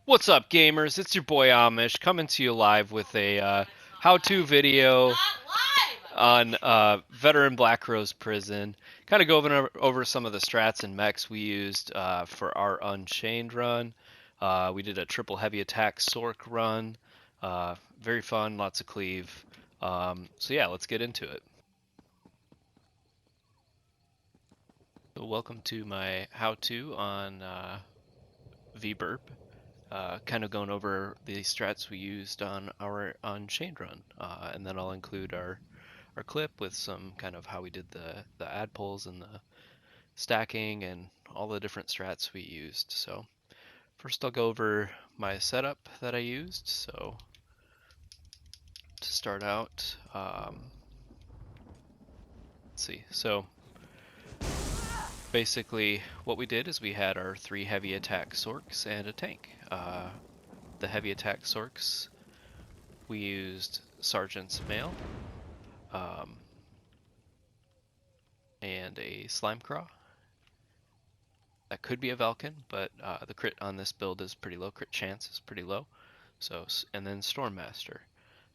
What's up, gamers? It's your boy Amish coming to you live with a how-to video on veteran Black Rose Prison. Kind of going over some of the strats and mechs we used for our Unchained run. We did a triple heavy attack Sorc run. Very fun, lots of cleave. So yeah, let's get into it. So welcome to my how-to on vBRP. Kind of going over the strats we used on our Unchained run, and then I'll include our clip with some kind of how we did the ad pulls and the stacking and all the different strats we used. So first I'll go over my setup that I used. So to start out, let's see. So basically what we did is we had our 3 heavy attack Sorcs and a tank. The heavy attack Sorcs, we used Sergeant's Mail, um, and a Slime Craw. That could be a Velkin, but the crit on this build is pretty low. Crit chance is pretty low. So, and then Stormmaster.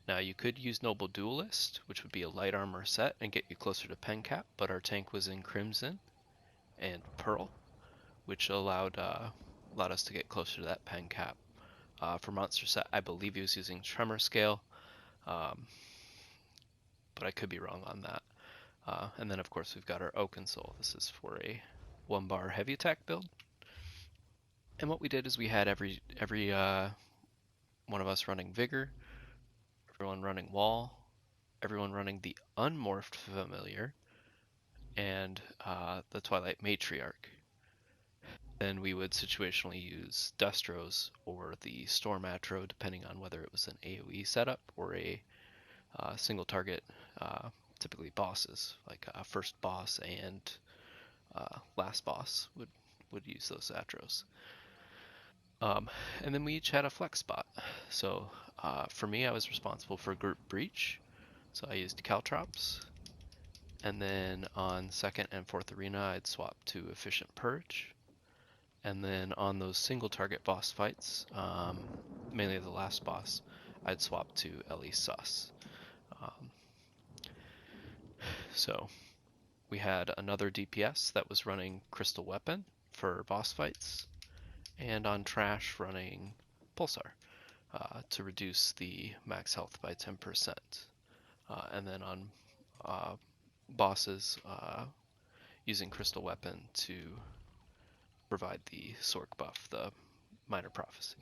Now you could use Noble Duelist, which would be a light armor set and get you closer to pen cap, but our tank was in Crimson and Pearl, which allowed us to get closer to that pen cap. For monster set, I believe he was using Tremor Scale, um, but I could be wrong on that. And then of course we've got our Oakensorc. This is for a 1-bar heavy attack build. And what we did is we had every one of us running Vigor, everyone running Wall, everyone running the Unmorphed Familiar, and the Twilight Matriarch. Then we would situationally use Destros or the Storm Atro, depending on whether it was an AoE setup or a single target, typically bosses, like first boss and last boss would use those Atros. And then we each had a flex spot. So for me, I was responsible for group breach. So I used Caltrops. And then on second and fourth arena, I'd swap to efficient purge. And then on those single target boss fights, mainly the last boss, I'd swap to Ellie Sus. Um, so we had another DPS that was running Crystal Weapon for boss fights, and on Trash running Pulsar to reduce the max health by 10%. And then on bosses, using Crystal Weapon to provide the Sorc buff, the Minor Prophecy.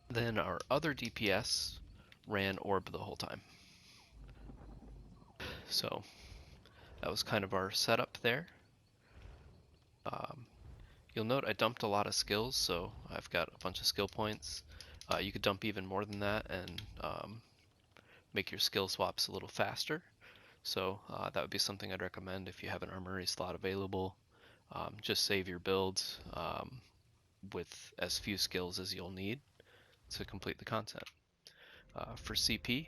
Then our other DPS ran Orb the whole time. So that was kind of our setup there. You'll note I dumped a lot of skills, so I've got a bunch of skill points. You could dump even more than that and make your skill swaps a little faster. So that would be something I'd recommend if you have an armory slot available. Just save your builds with as few skills as you'll need to complete the content. For CP,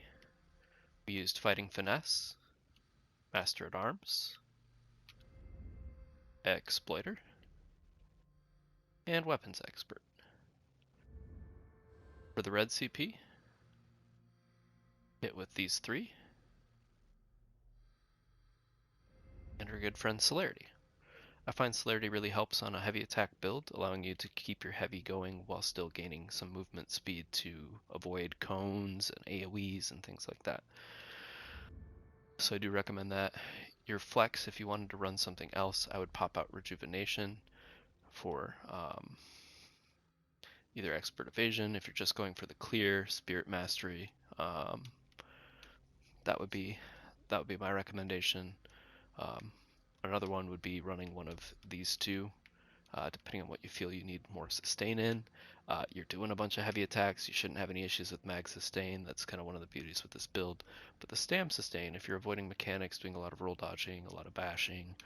we used Fighting Finesse, Master at Arms, Exploiter, and Weapons Expert. For the red CP, hit with these 3, and our good friend Celerity. I find Celerity really helps on a heavy attack build, allowing you to keep your heavy going while still gaining some movement speed to avoid cones and AoEs and things like that. So I do recommend that. Your flex, if you wanted to run something else, I would pop out Rejuvenation for either Expert Evasion. If you're just going for the clear, Spirit Mastery, that would be my recommendation. Another one would be running one of these 2, depending on what you feel you need more sustain in. You're doing a bunch of heavy attacks, you shouldn't have any issues with mag sustain. That's kind of one of the beauties with this build. But the stam sustain, if you're avoiding mechanics, doing a lot of roll dodging, a lot of bashing,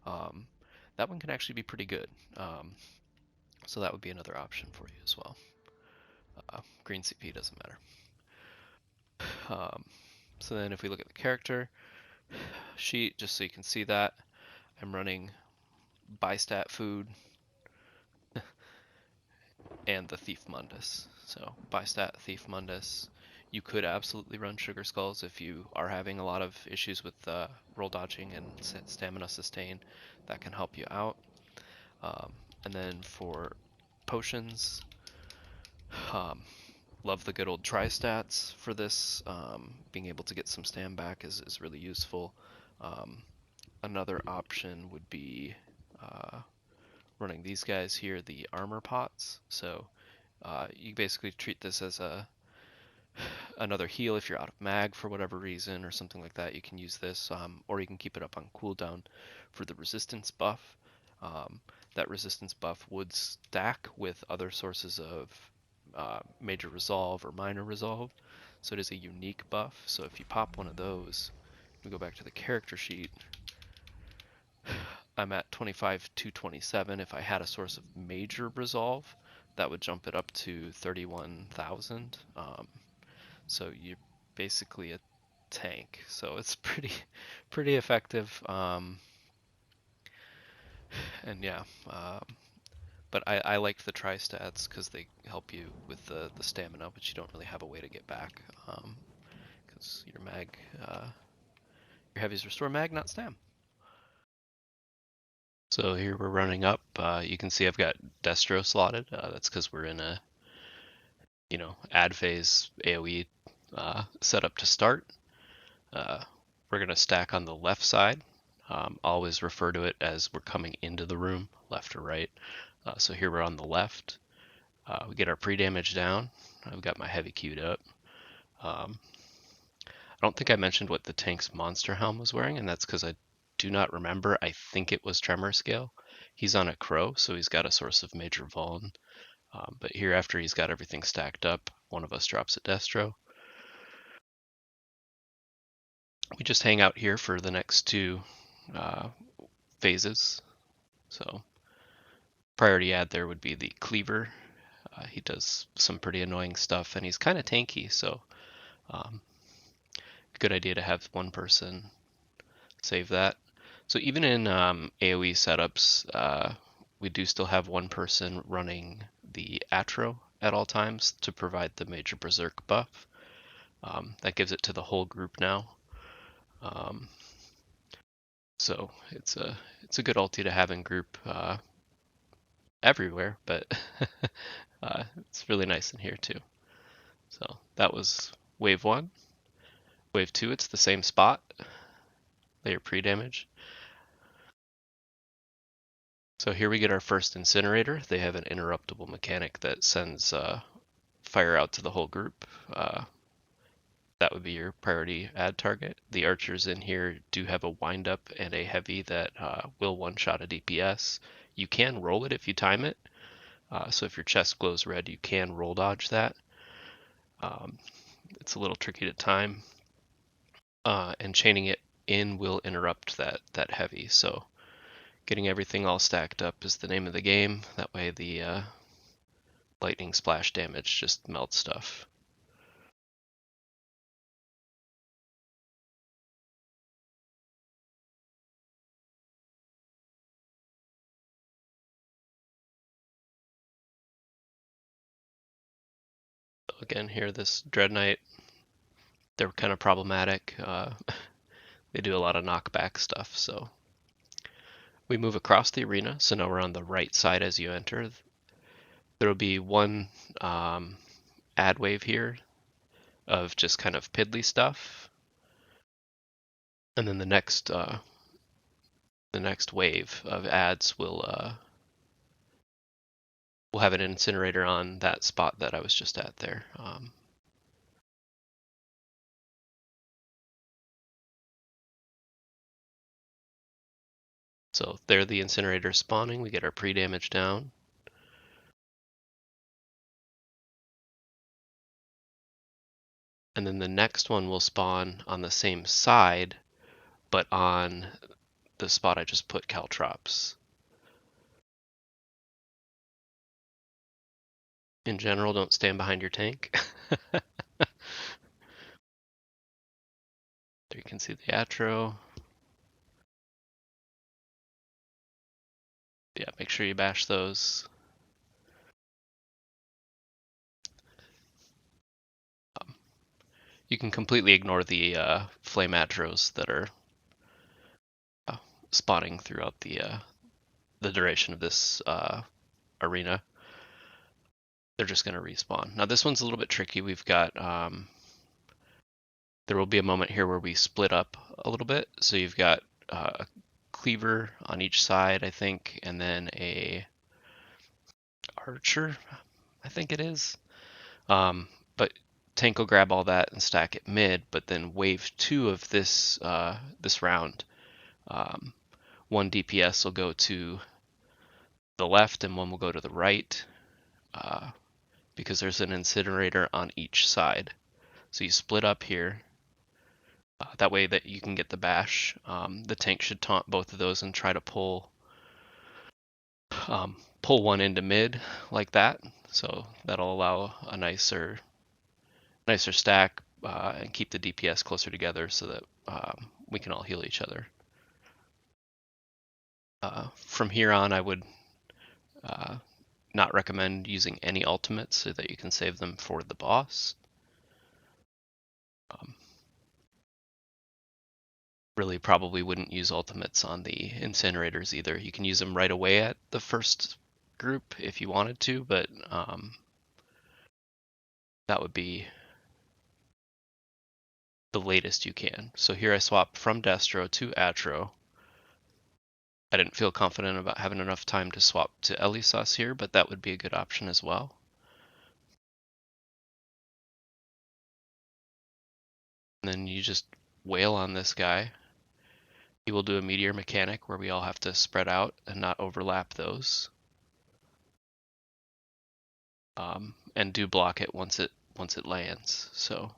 that one can actually be pretty good. So that would be another option for you as well. Green CP doesn't matter. So then if we look at the character sheet, just so you can see that, I'm running Bystat Food and the Thief Mundus. So by stat Thief Mundus. You could absolutely run Sugar Skulls if you are having a lot of issues with roll dodging and stamina sustain. That can help you out. And then for potions, um, love the good old tri-stats for this. Being able to get some stam back is really useful. Another option would be running these guys here, the armor pots. So you basically treat this as another heal if you're out of mag for whatever reason or something like that. You can use this, or you can keep it up on cooldown for the resistance buff. That resistance buff would stack with other sources of major resolve or minor resolve, so it is a unique buff. So if you pop one of those, we go back to the character sheet, I'm at 25 to 27. If I had a source of major resolve, that would jump it up to 31,000. So you're basically a tank. So it's pretty effective. And yeah, but I liked the tri-stats because they help you with the stamina, but you don't really have a way to get back. Because your mag, your heavies restore mag, not stam. So here we're running up. You can see I've got Destro slotted. That's because we're in a, ad phase AoE setup to start. We're going to stack on the left side. Always refer to it as we're coming into the room, left or right. So here we're on the left. We get our pre-damage down. I've got my heavy queued up. I don't think I mentioned what the tank's monster helm was wearing, and that's because I do not remember. I think it was Tremor Scale. He's on a crow, so he's got a source of major vuln. But here, after he's got everything stacked up, one of us drops a Destro. We just hang out here for the next two phases. So priority add there would be the Cleaver. He does some pretty annoying stuff, and he's kind of tanky, so good idea to have one person save that. So even in AoE setups, we do still have one person running the Atro at all times to provide the major berserk buff. That gives it to the whole group now. So it's a good ulti to have in group everywhere, but it's really nice in here too. So that was wave 1. Wave 2, it's the same spot. Layer pre-damage. So here we get our first incinerator. They have an interruptible mechanic that sends fire out to the whole group. That would be your priority add target. The archers in here do have a wind up and a heavy that will one-shot a DPS. You can roll it if you time it. So if your chest glows red, you can roll dodge that. It's a little tricky to time. And chaining it in will interrupt that heavy. So getting everything all stacked up is the name of the game. That way the lightning splash damage just melts stuff. So again, here this Dread Knight, they're kind of problematic. They do a lot of knockback stuff. So we move across the arena. So now we're on the right side as you enter. There will be one ad wave here of just kind of piddly stuff, and then the next wave of ads will we'll have an incinerator on that spot that I was just at there. So there the incinerator spawning, we get our pre-damage down. And then the next one will spawn on the same side, but on the spot I just put caltrops. In general, don't stand behind your tank. There you can see the Atro. Yeah, make sure you bash those. You can completely ignore the flame atros that are spawning throughout the duration of this arena. They're just going to respawn. Now this one's a little bit tricky. We've got there will be a moment here where we split up a little bit. So you've got a cleaver on each side, I think, and then a archer, I think it is. But tank will grab all that and stack it mid, but then wave 2 of this this round, one DPS will go to the left and one will go to the right, because there's an incinerator on each side. So you split up here. That way that you can get the bash. The tank should taunt both of those and try to pull one into mid like that. So that'll allow a nicer stack and keep the DPS closer together so that we can all heal each other. From here on, I would not recommend using any ultimates so that you can save them for the boss. Really probably wouldn't use ultimates on the incinerators either. You can use them right away at the first group if you wanted to, but that would be the latest you can. So here I swapped from Destro to Atro. I didn't feel confident about having enough time to swap to Elisas here, but that would be a good option as well. And then you just wail on this guy. He will do a meteor mechanic where we all have to spread out and not overlap those. And do block it once it lands. So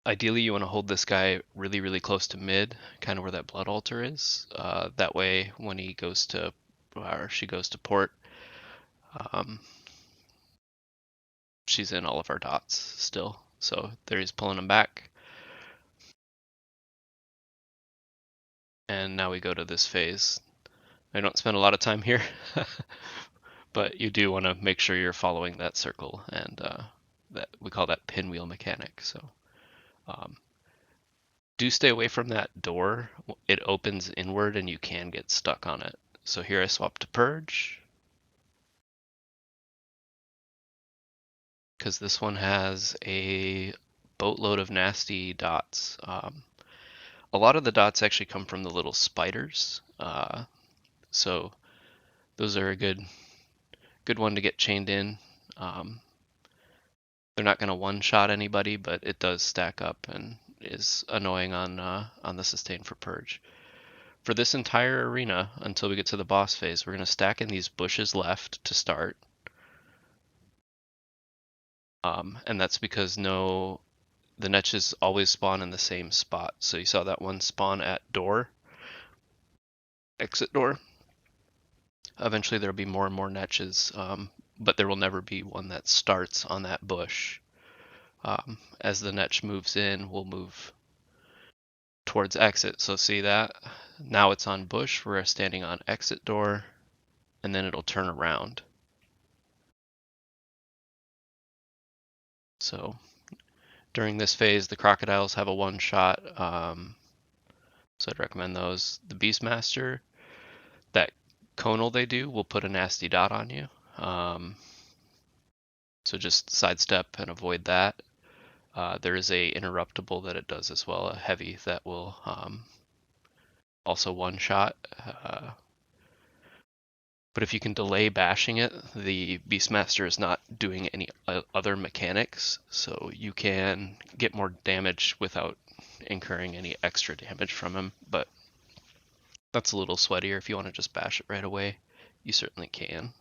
ideally you want to hold this guy really, really close to mid, kind of where that blood altar is. That way when he goes to, or she goes to port, she's in all of our dots still. So there he's pulling him back. And now we go to this phase. I don't spend a lot of time here, but you do want to make sure you're following that circle, and that we call that pinwheel mechanic. So do stay away from that door. It opens inward and you can get stuck on it. So here I swap to purge, because this one has a boatload of nasty dots. A lot of the dots actually come from the little spiders, so those are a good one to get chained in. They're not going to one-shot anybody, but it does stack up and is annoying on the sustain for purge. For this entire arena, until we get to the boss phase, we're going to stack in these bushes left to start. And that's because the netches always spawn in the same spot. So you saw that one spawn at door, exit door. Eventually there'll be more and more netches, but there will never be one that starts on that bush. As the netch moves in, we'll move towards exit. So see that? Now it's on bush, we're standing on exit door, and then it'll turn around. So during this phase, the crocodiles have a one shot, so I'd recommend those. The Beastmaster, that conal they do will put a nasty dot on you. So just sidestep and avoid that. There is a interruptible that it does as well, a heavy that will also one shot. But if you can delay bashing it, the Beastmaster is not doing any other mechanics, so you can get more damage without incurring any extra damage from him. But that's a little sweatier. If you want to just bash it right away, you certainly can.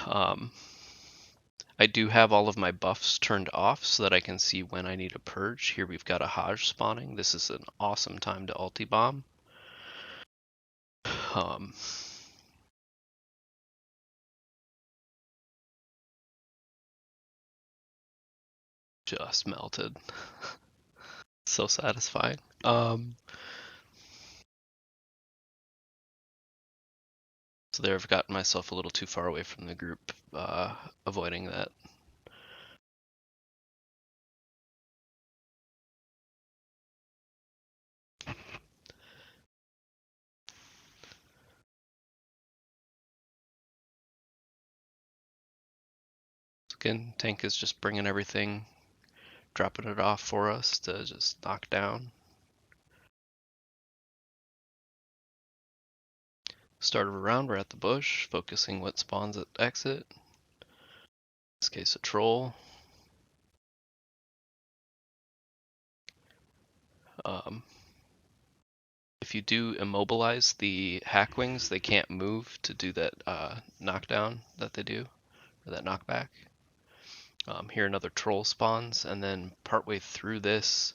I do have all of my buffs turned off so that I can see when I need a purge. Here we've got a Hajj spawning. This is an awesome time to ulti bomb. Just melted. So satisfying. So there I've gotten myself a little too far away from the group, avoiding that looking. Tank is just bringing everything, dropping it off for us to just knock down. Start of a round, we're at the bush, focusing what spawns at exit. In this case, a troll. If you do immobilize the hackwings, they can't move to do that knockdown that they do, or that knockback. Here another troll spawns, and then partway through this,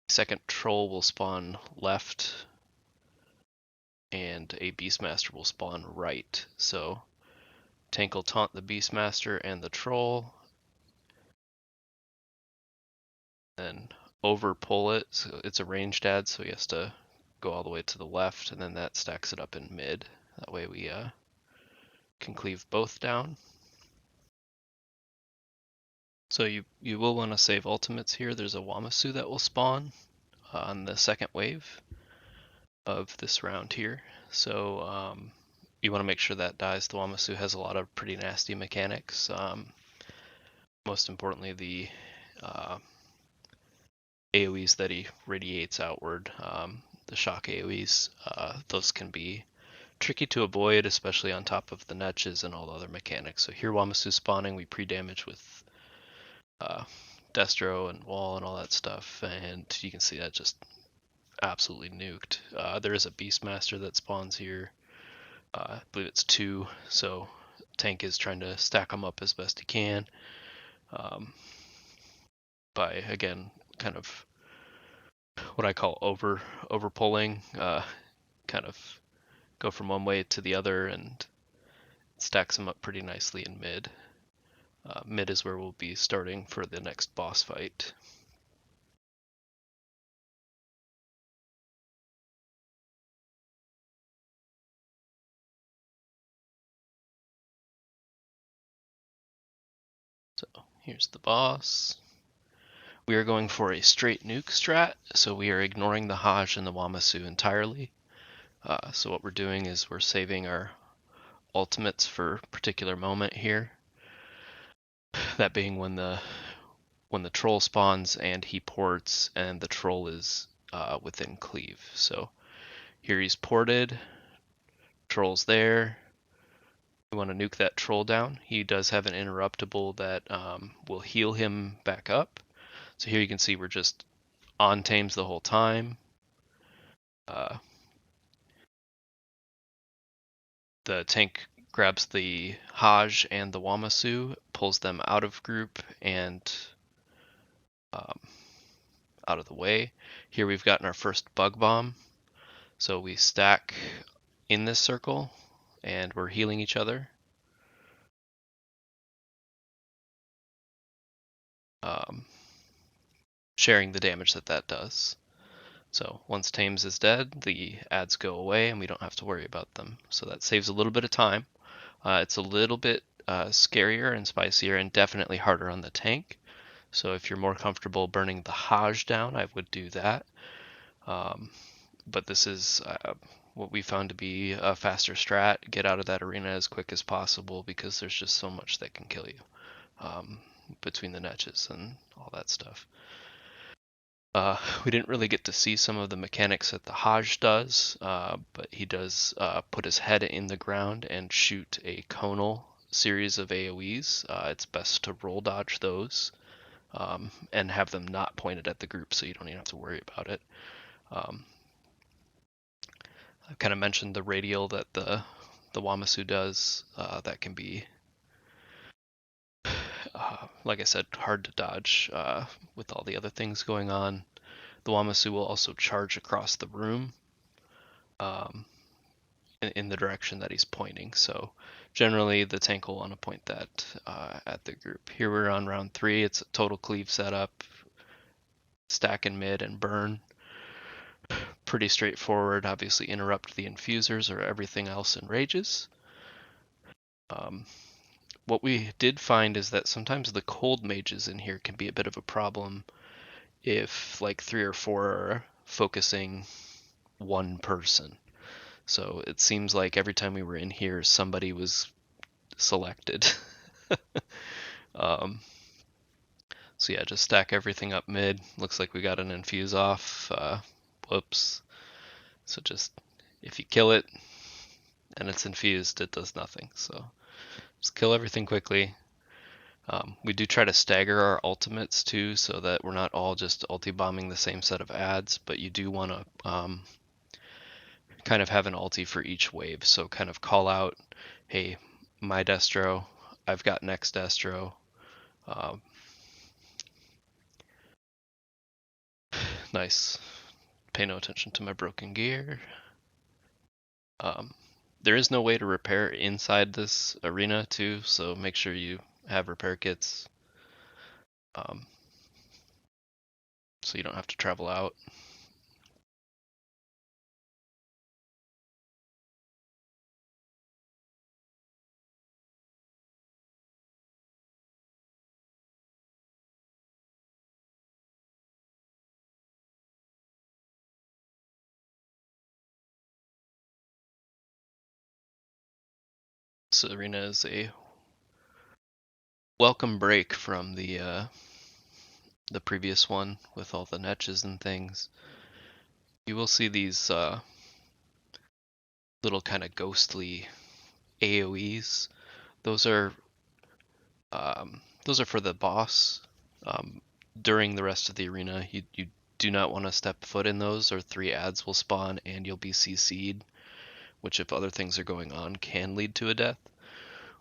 second troll will spawn left, and a Beastmaster will spawn right. So Tank will taunt the Beastmaster and the troll, then over pull it, so it's a ranged ad, so he has to go all the way to the left, and then that stacks it up in mid. That way we can cleave both down. So you will want to save ultimates here. There's a Wamasu that will spawn on the second wave of this round here. So you want to make sure that dies. The Wamasu has a lot of pretty nasty mechanics. Most importantly, the AoEs that he radiates outward, the shock AoEs, those can be tricky to avoid, especially on top of the netches and all the other mechanics. So here Wamasu spawning, we pre-damage with Destro and Wall and all that stuff, and you can see that just absolutely nuked. There is a Beastmaster that spawns here. I believe it's 2, so Tank is trying to stack them up as best he can. By, again, kind of what I call over pulling, kind of go from one way to the other and stacks them up pretty nicely in mid. Mid is where we'll be starting for the next boss fight. So here's the boss. We are going for a straight nuke strat, so we are ignoring the Haj and the Wamasu entirely. So what we're doing is we're saving our ultimates for a particular moment here. That being when the troll spawns and he ports and the troll is within cleave. So here he's ported, troll's there. We want to nuke that troll down. He does have an interruptible that will heal him back up. So here you can see we're just on Tames the whole time. The tank grabs the Haj and the Wamasu, pulls them out of group and out of the way. Here we've gotten our first bug bomb. So we stack in this circle and we're healing each other. Sharing the damage that does. So once Tames is dead, the ads go away and we don't have to worry about them. So that saves a little bit of time. It's a little bit scarier and spicier and definitely harder on the tank. So if you're more comfortable burning the Haj down, I would do that. But this is what we found to be a faster strat. Get out of that arena as quick as possible because there's just so much that can kill you between the netches and all that stuff. We didn't really get to see some of the mechanics that the Haj does, but he does put his head in the ground and shoot a conal series of AoEs. It's best to roll dodge those and have them not pointed at the group so you don't even have to worry about it. I've kind of mentioned the radial that the Wamasu does. That can be, like I said, hard to dodge with all the other things going on. The Wamasu will also charge across the room in the direction that he's pointing. So generally the tank will want to point that at the group. Here we're on round 3. It's a total cleave setup. Stack in mid and burn. Pretty straightforward. Obviously interrupt the infusers or everything else in rages. What we did find is that sometimes the cold mages in here can be a bit of a problem if like 3 or 4 are focusing one person. So it seems like every time we were in here, somebody was selected. um, so yeah, just stack everything up mid. Looks like we got an infuse off. Whoops. So just, if you kill it and it's infused, it does nothing. So just kill everything quickly. We do try to stagger our ultimates too, so that we're not all just ulti bombing the same set of ads, but you do want to kind of have an ulti for each wave. So kind of call out, hey, my destro, I've got next destro. Nice. Pay no attention to my broken gear. There is no way to repair inside this arena too, so make sure you have repair kits, so you don't have to travel out. This arena is a welcome break from the previous one with all the niches and things. You will see these little kind of ghostly AoEs. Those are for the boss. During the rest of the arena, you do not want to step foot in those, or 3 ads will spawn and you'll be CC'd, which if other things are going on can lead to a death.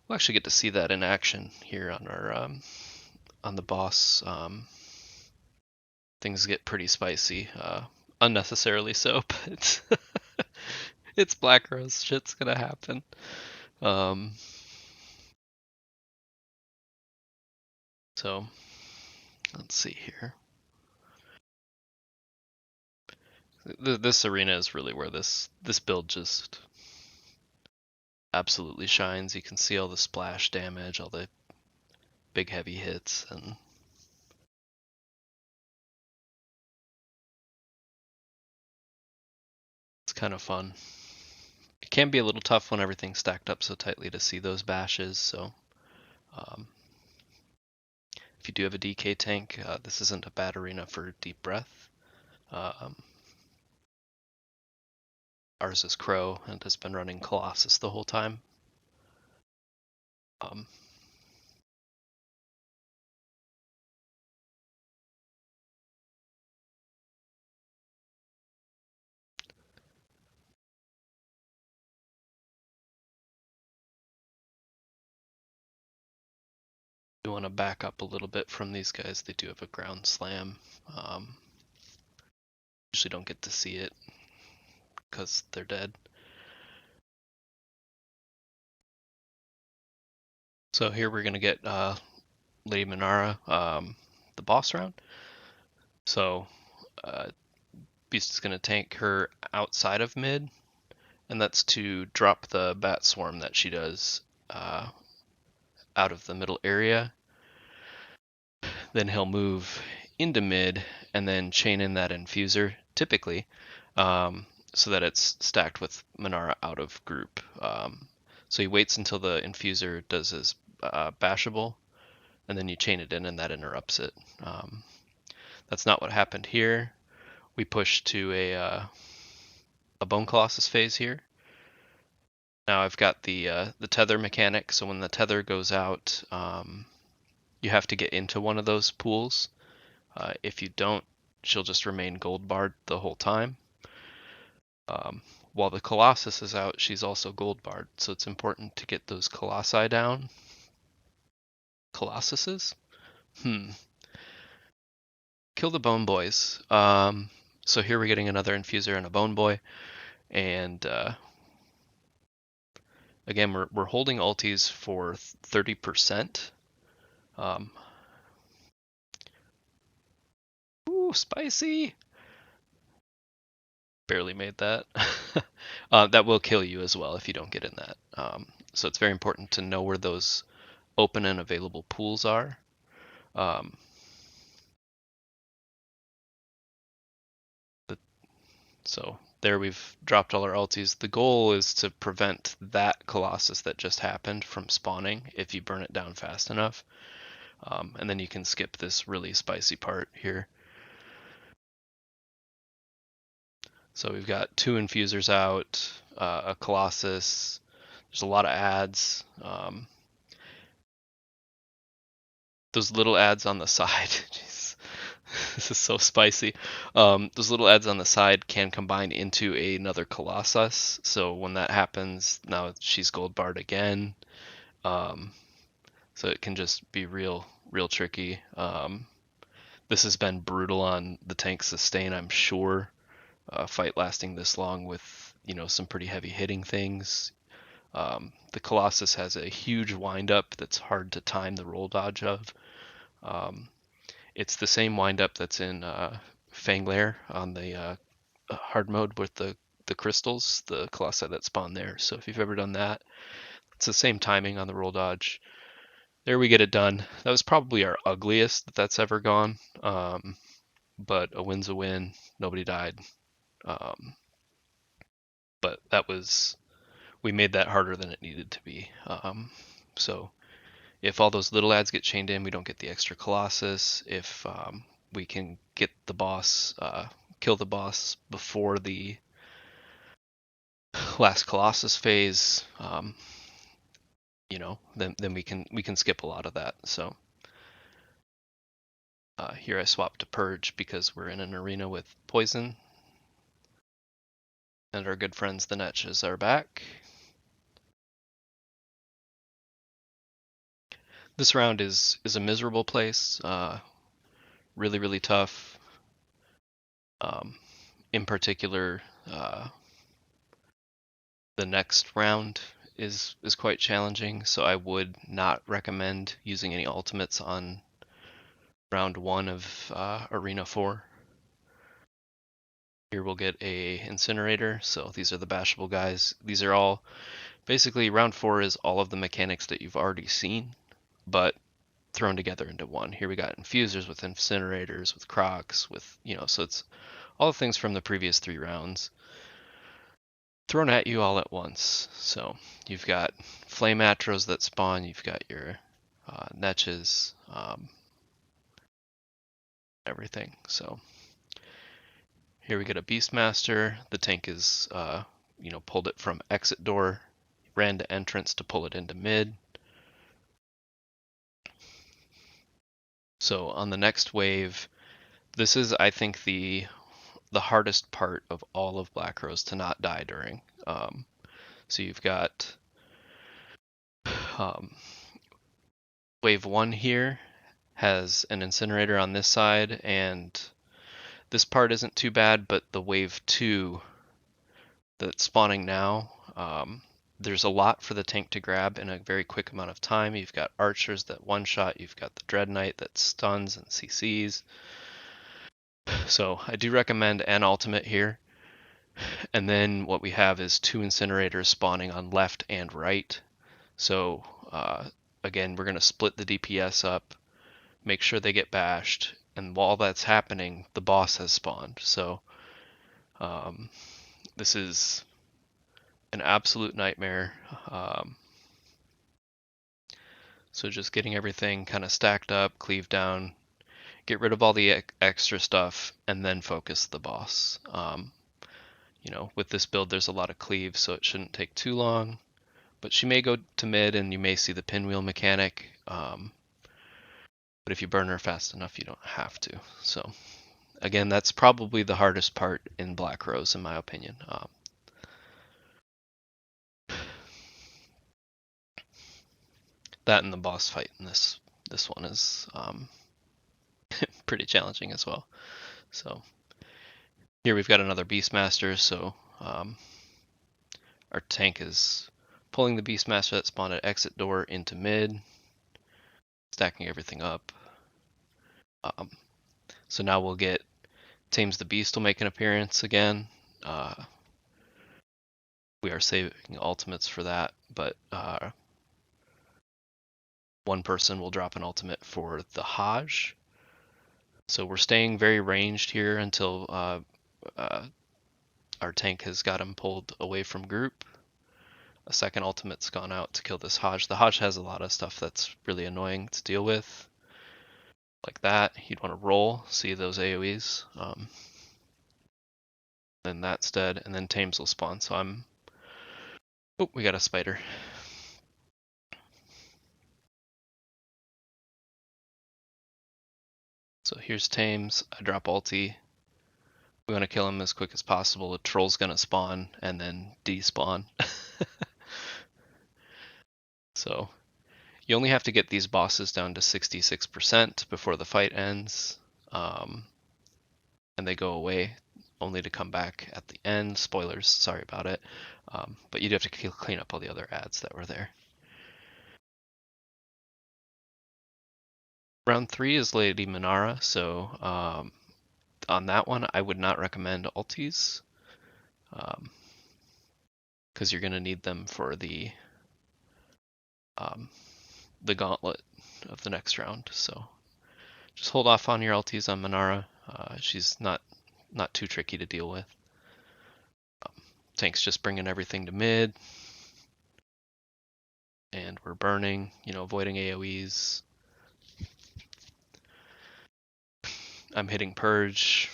We'll actually get to see that in action here on our on the boss. Things get pretty spicy, unnecessarily so, but it's Black Rose. Shit's gonna happen. So let's see here. This arena is really where this build just absolutely shines. You can see all the splash damage, all the big heavy hits, and it's kind of fun. It can be a little tough when everything's stacked up so tightly to see those bashes, so if you do have a DK tank, this isn't a bad arena for deep breath. Ours is Crow and has been running Colossus the whole time. You want to back up a little bit from these guys. They do have a ground slam. Usually don't get to see it because they're dead. So here we're going to get Lady Menara, the boss round. So Beast is going to tank her outside of mid, and that's to drop the bat swarm that she does out of the middle area. Then he'll move into mid and then chain in that infuser, typically, so that it's stacked with Menara out of group. So he waits until the infuser does his bashable, and then you chain it in, and that interrupts it. That's not what happened here. We push to a Bone Colossus phase here. Now I've got the tether mechanic, so when the tether goes out, you have to get into one of those pools. If you don't, she'll just remain gold barred the whole time. While the Colossus is out, she's also gold barred, so it's important to get those Colossi down. Colossuses? Kill the Bone Boys. So here we're getting another Infuser and a Bone Boy, and again, we're holding ultis for 30%. Ooh, spicy! Barely made that. That will kill you as well if you don't get in that. So it's very important to know where those open and available pools are. So there we've dropped all our ultis. The goal is to prevent that Colossus that just happened from spawning if you burn it down fast enough. And then you can skip this really spicy part here. So we've got 2 infusers out, a Colossus. There's a lot of ads. Those little ads on the side, jeez, this is so spicy. Those little ads on the side can combine into another Colossus. So when that happens, now she's gold barred again. So it can just be real tricky. This has been brutal on the tank sustain, I'm sure. Fight lasting this long with, you know, some pretty heavy hitting things. The Colossus has a huge windup that's hard to time the roll dodge of. It's the same windup that's in Fanglair on the hard mode with the crystals, the Colossi that spawn there. So if you've ever done that, it's the same timing on the roll dodge. There we get it done. That was probably our ugliest that's ever gone. But a win's a win. Nobody died. But that was, we made that harder than it needed to be. So if all those little ads get chained in, we don't get the extra Colossus. If we can get the boss, kill the boss before the last Colossus phase, you know, then we can skip a lot of that. So here I swapped to Purge because we're in an arena with poison. And our good friends the Netches are back. This round is a miserable place. Really tough. In particular, the next round is quite challenging, so I would not recommend using any ultimates on round 1 of Arena 4. Here we'll get a incinerator, so these are the bashable guys. These are all, basically round 4 is all of the mechanics that you've already seen, but thrown together into one. Here we got infusers with incinerators, with crocs, with, you know, so it's all the things from the previous 3 rounds thrown at you all at once. So you've got flame atros that spawn, you've got your netches, everything. So here we get a Beastmaster. The tank is, you know, pulled it from exit door, ran to entrance to pull it into mid. So on the next wave, this is, I think, the hardest part of all of Black Rose to not die during. So you've got wave 1 here has an incinerator on this side, and this part isn't too bad, but the wave 2 that's spawning now, there's a lot for the tank to grab in a very quick amount of time. You've got archers that one-shot, you've got the Dread Knight that stuns and CCs. So I do recommend an ultimate here. And then what we have is 2 incinerators spawning on left and right. So again, we're going to split the DPS up, make sure they get bashed, and while that's happening, the boss has spawned. So this is an absolute nightmare. So just getting everything kind of stacked up, cleave down, get rid of all the extra stuff, and then focus the boss. You know, with this build, there's a lot of cleave, so it shouldn't take too long. But she may go to mid, and you may see the pinwheel mechanic. But if you burn her fast enough, you don't have to. So, again, that's probably the hardest part in Black Rose, in my opinion. That and the boss fight in this one is pretty challenging as well. So here we've got another Beastmaster, so our tank is pulling the Beastmaster that spawned at exit door into mid, stacking everything up. So now we'll get Tames the Beast will make an appearance again. We are saving ultimates for that, but one person will drop an ultimate for the Hajj. So we're staying very ranged here until our tank has got him pulled away from group. A second ultimate's gone out to kill this Hodge. The Hodge has a lot of stuff that's really annoying to deal with. Like that, you'd want to roll, see those AoEs. Then that's dead, and then Tames will spawn. So I'm... Oh, we got a spider. So here's Tames. I drop ulti. We want to kill him as quick as possible. The troll's gonna spawn and then despawn. So you only have to get these bosses down to 66% before the fight ends, and they go away, only to come back at the end. Spoilers, sorry about it. But you'd have to clean up all the other ads that were there. Round 3 is Lady Menara, so on that one I would not recommend ultis, because you're going to need them for the gauntlet of the next round. So just hold off on your ultis on Menara. She's not too tricky to deal with. Tank's just bringing everything to mid, and we're burning, avoiding AoEs. I'm hitting purge.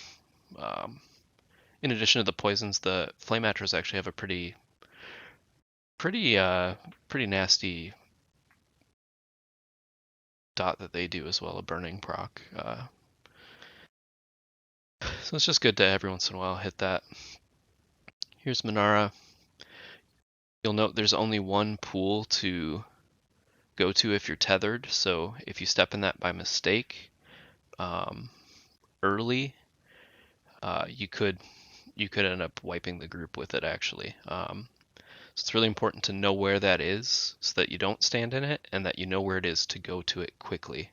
In addition to the poisons, the flame atras actually have a pretty nasty dot that they do as well, a burning proc. So it's just good to every once in a while hit that. Here's Menara. You'll note there's only one pool to go to if you're tethered, so if you step in that by mistake early, you could end up wiping the group with it actually. So it's really important to know where that is so that you don't stand in it and that you know where it is to go to it quickly.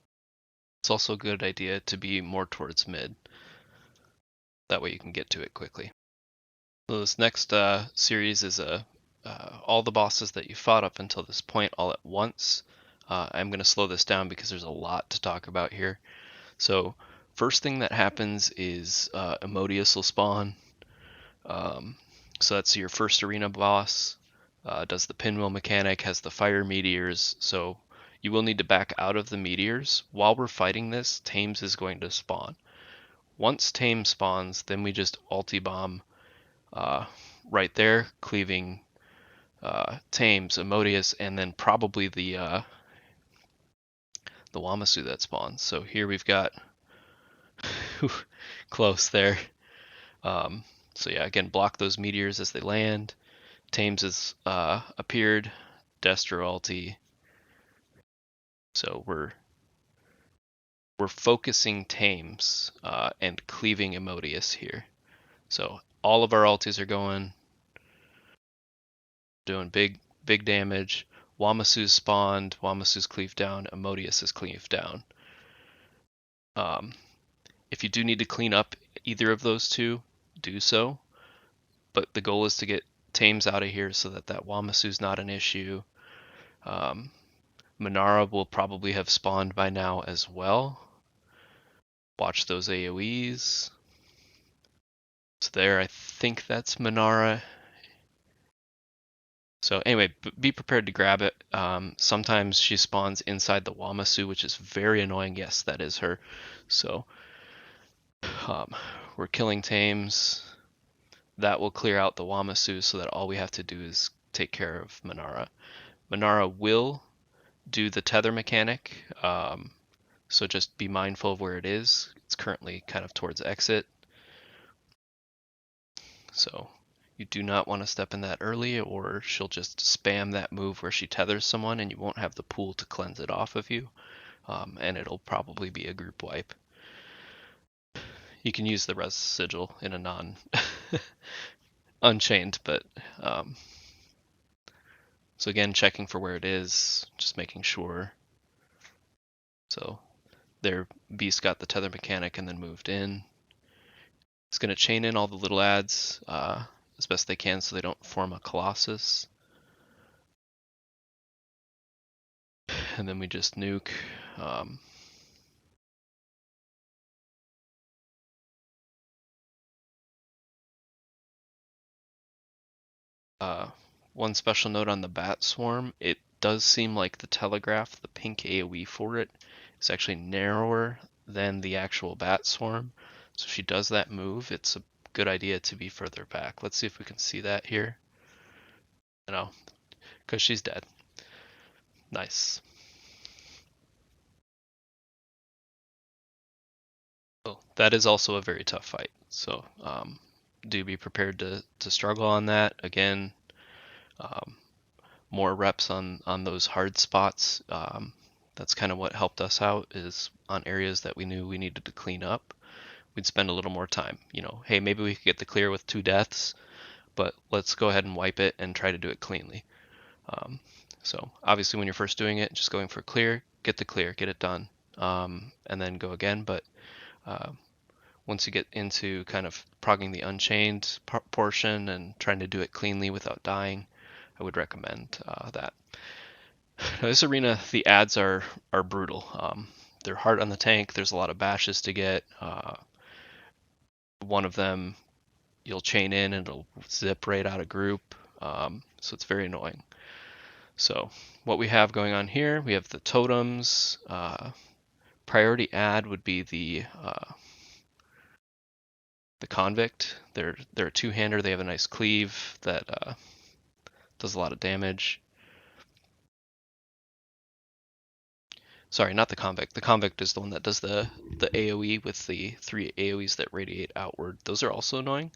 It's also a good idea to be more towards mid. That way you can get to it quickly. So this next series is all the bosses that you fought up until this point all at once. I'm going to slow this down because there's a lot to talk about here. So first thing that happens is Emodius will spawn. So that's your first arena boss. Does the pinwheel mechanic, has the fire meteors, so you will need to back out of the meteors. While we're fighting this, Tames is going to spawn. Once Tames spawns, then we just ulti bomb right there, cleaving Tames, Emodius, and then probably the Wamasu that spawns. So here we've got close there. So yeah, again, block those meteors as they land. Tames has appeared, Destro ulti. So we're focusing Tames and cleaving Emodius here. So all of our ultis are going, doing big damage. Wamasu's spawned, Wamasu's cleaved down, Emodius is cleaved down. If you do need to clean up either of those two, do so. But the goal is to get Tames out of here so that Wamasu's not an issue. Menara will probably have spawned by now as well. Watch those AoEs. So there, I think that's Menara. So anyway, be prepared to grab it. Sometimes she spawns inside the Wamasu, which is very annoying. Yes, that is her. So we're killing Tames. That will clear out the Wamasu so that all we have to do is take care of Menara. Menara will do the tether mechanic, so just be mindful of where it is. It's currently kind of towards exit. So you do not want to step in that early, or she'll just spam that move where she tethers someone and you won't have the pool to cleanse it off of you, and it'll probably be a group wipe. You can use the res sigil in a non Unchained, but so again, checking for where it is, just making sure. So there, Beast got the tether mechanic and then moved in. It's going to chain in all the little ads as best they can so they don't form a Colossus. And then we just nuke. One special note on the bat swarm, it does seem like the telegraph, the pink AoE for it, is actually narrower than the actual bat swarm. So if she does that move, it's a good idea to be further back. Let's see if we can see that here. No, because she's dead. Nice. So that is also a very tough fight. So do be prepared to struggle on that. Again, um, more reps on those hard spots. That's kind of what helped us out, is on areas that we knew we needed to clean up. We'd spend a little more time. Hey, maybe we could get the clear with 2 deaths, but let's go ahead and wipe it and try to do it cleanly. So obviously when you're first doing it, just going for clear, get it done, and then go again. But uh, once you get into kind of progging the Unchained portion and trying to do it cleanly without dying, I would recommend that. Now, this arena, the ads are brutal. They're hard on the tank. There's a lot of bashes to get. One of them, you'll chain in and it'll zip right out of group. So it's very annoying. So what we have going on here, we have the totems. Priority ad would be the convict. They're a 2-hander. They have a nice cleave that does a lot of damage. Sorry, not the convict. The convict is the one that does the AoE with the 3 AoEs that radiate outward. Those are also annoying.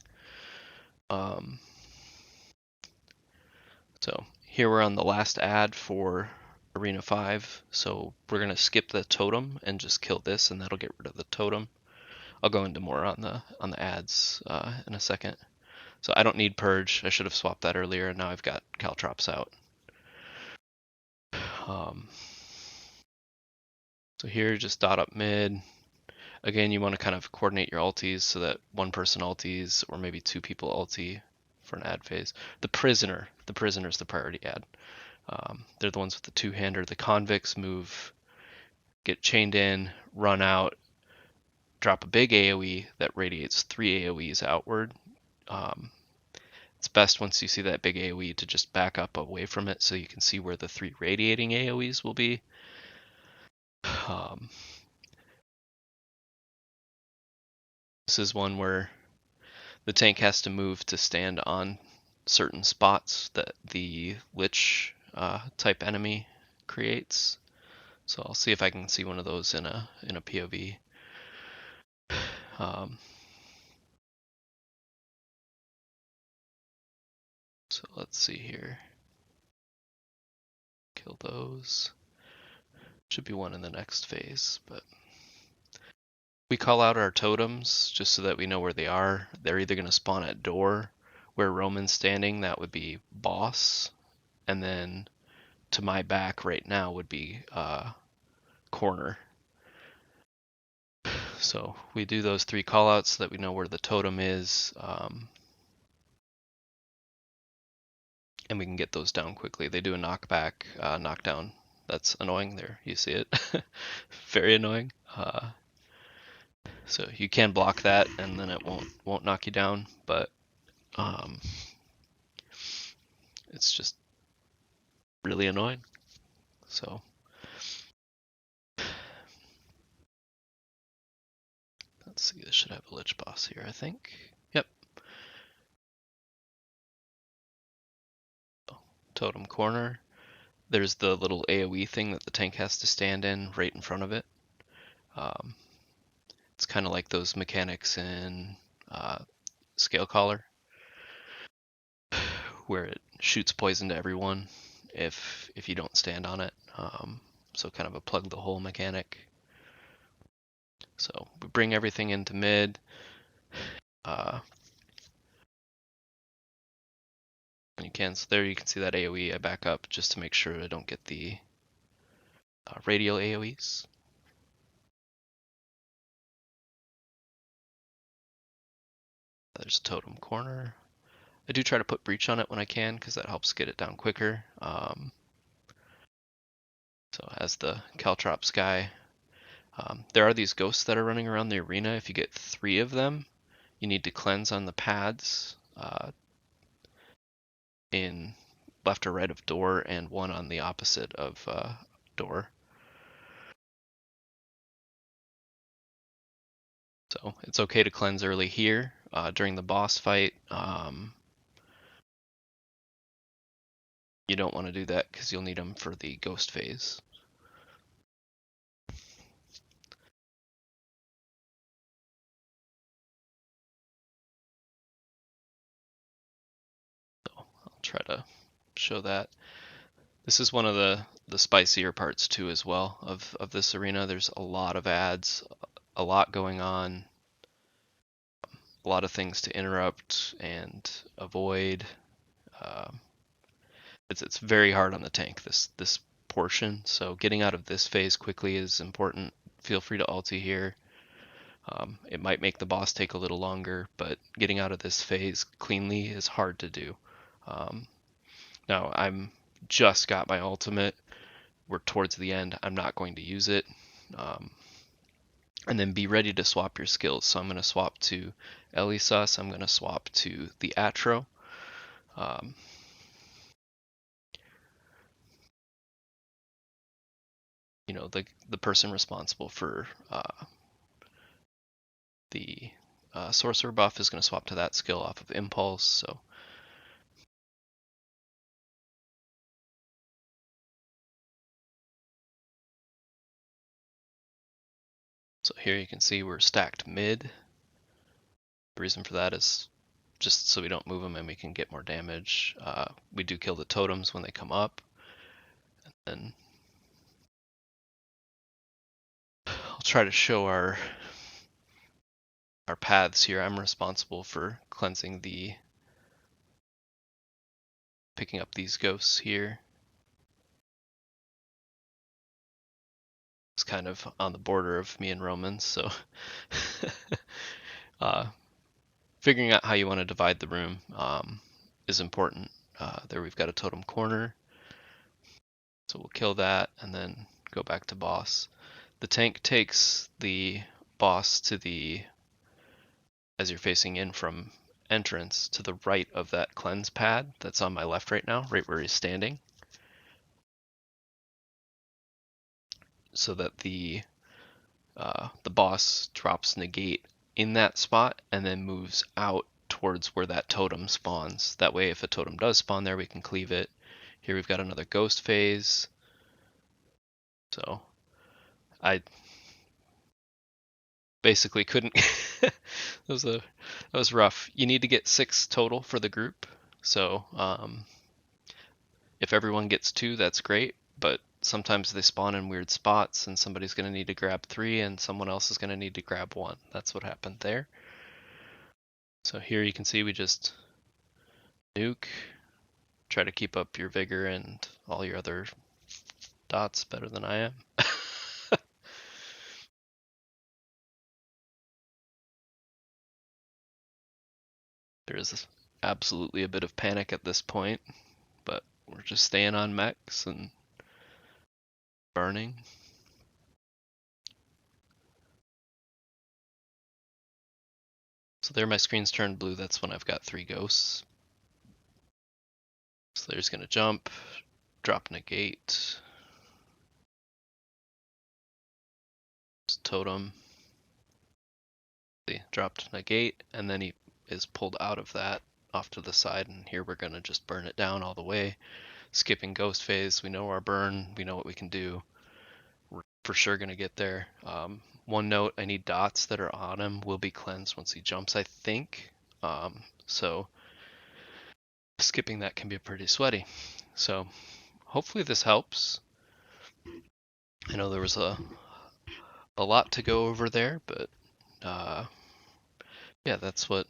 So here we're on the last ad for Arena 5. So we're going to skip the totem and just kill this, and that'll get rid of the totem. I'll go into more on the ads in a second. So I don't need Purge. I should have swapped that earlier, and now I've got Caltrops out. So here, just dot up mid. Again, you want to kind of coordinate your ultis so that one person ultis, or maybe 2 people ulti for an ad phase. The prisoner's the priority ad. They're the ones with the 2-hander. The convicts move, get chained in, run out, drop a big AoE that radiates 3 AoEs outward. It's best once you see that big AoE to just back up away from it so you can see where the 3 radiating AoEs will be. This is one where the tank has to move to stand on certain spots that the Lich type enemy creates. So I'll see if I can see one of those in a POV. So let's see here. Kill those. Should be one in the next phase, but we call out our totems just so that we know where they are. They're either going to spawn at door, where Roman's standing, that would be boss, and then to my back right now would be corner. So we do those 3 callouts so that we know where the totem is, and we can get those down quickly. They do a knockback, knockdown. That's annoying. There, you see it. Very annoying. So you can block that, and then it won't knock you down, but it's just really annoying. So let's see. This should have a Lich boss here, I think. Yep. Totem corner. There's the little AoE thing that the tank has to stand in right in front of it. It's kind of like those mechanics in Scale Collar, where it shoots poison to everyone if you don't stand on it. So kind of a plug the hole mechanic. So we bring everything into mid. And you can, so there you can see that AoE. I back up just to make sure I don't get the radial AoEs. There's a totem corner. I do try to put breach on it when I can because that helps get it down quicker. So as the Caltrops guy, there are these ghosts that are running around the arena. If you get 3 of them, you need to cleanse on the pads in left or right of door and one on the opposite of door. So it's okay to cleanse early here during the boss fight. You don't want to do that because you'll need them for the ghost phase. So I'll try to show that. This is one of the spicier parts too as well of this arena. There's a lot of ads, a lot going on, a lot of things to interrupt and avoid. It's very hard on the tank, this portion, so getting out of this phase quickly is important. Feel free to ulti here. It might make the boss take a little longer, but getting out of this phase cleanly is hard to do. Now I'm just got my ultimate. We're towards the end. I'm not going to use it. And then be ready to swap your skills. So I'm going to swap to Elisus. I'm going to swap to the Atro. You know, the person responsible for the sorcerer buff is going to swap to that skill off of impulse. So here you can see we're stacked mid. The reason for that is just so we don't move them and we can get more damage. We do kill the totems when they come up. And then I'll try to show our paths here. I'm responsible for cleansing picking up these ghosts here. It's kind of on the border of me and Romans, so figuring out how you want to divide the room is important. There we've got a totem corner, so we'll kill that and then go back to boss. The tank takes the boss to as you're facing in from entrance, to the right of that cleanse pad that's on my left right now, right where he's standing, so that the boss drops negate in that spot and then moves out towards where that totem spawns. That way, if a totem does spawn there, we can cleave it. Here we've got another ghost phase. So I basically couldn't. That was rough. You need to get 6 total for the group. So if everyone gets 2, that's great. But sometimes they spawn in weird spots, and somebody's going to need to grab 3, and someone else is going to need to grab 1. That's what happened there. So here you can see we just nuke, try to keep up your vigor and all your other dots better than I am. There is absolutely a bit of panic at this point, but we're just staying on mechs and burning. So there my screen's turned blue, that's when I've got 3 ghosts. So there's gonna jump, drop negate, totem, see, dropped negate, and then he is pulled out of that off to the side, and here we're gonna just burn it down all the way. Skipping ghost phase, we know our burn, we know what we can do. We're for sure gonna get there. One note, I need dots that are on him will be cleansed once he jumps, I think. So skipping that can be pretty sweaty. So hopefully this helps. I know there was a lot to go over there, but yeah, that's what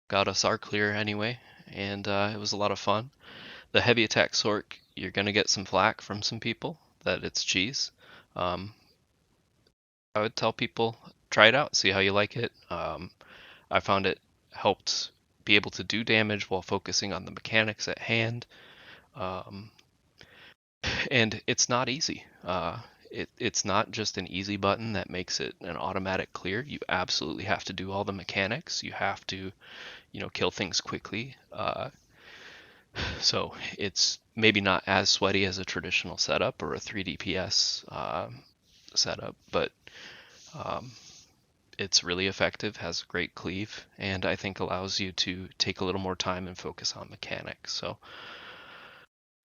got us our clear anyway, and it was a lot of fun. The heavy attack Sorc, you're gonna get some flack from some people that it's cheese. I would tell people, try it out, see how you like it. I found it helped be able to do damage while focusing on the mechanics at hand. And it's not easy. It's not just an easy button that makes it an automatic clear. You absolutely have to do all the mechanics. You have to, kill things quickly. So it's maybe not as sweaty as a traditional setup or a 3 DPS setup, but um, it's really effective, has a great cleave, and I think allows you to take a little more time and focus on mechanics. So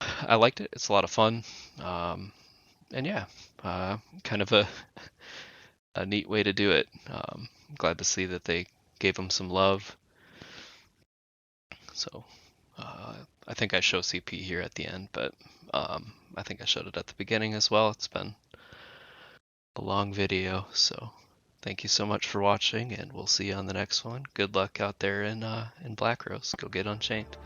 I liked it. It's a lot of fun. And yeah, kind of a neat way to do it. Glad to see that they gave him some love. So I think I show CP here at the end, but I think I showed it at the beginning as well. It's been a long video, so thank you so much for watching, and we'll see you on the next one. Good luck out there in Black Rose. Go get Unchained.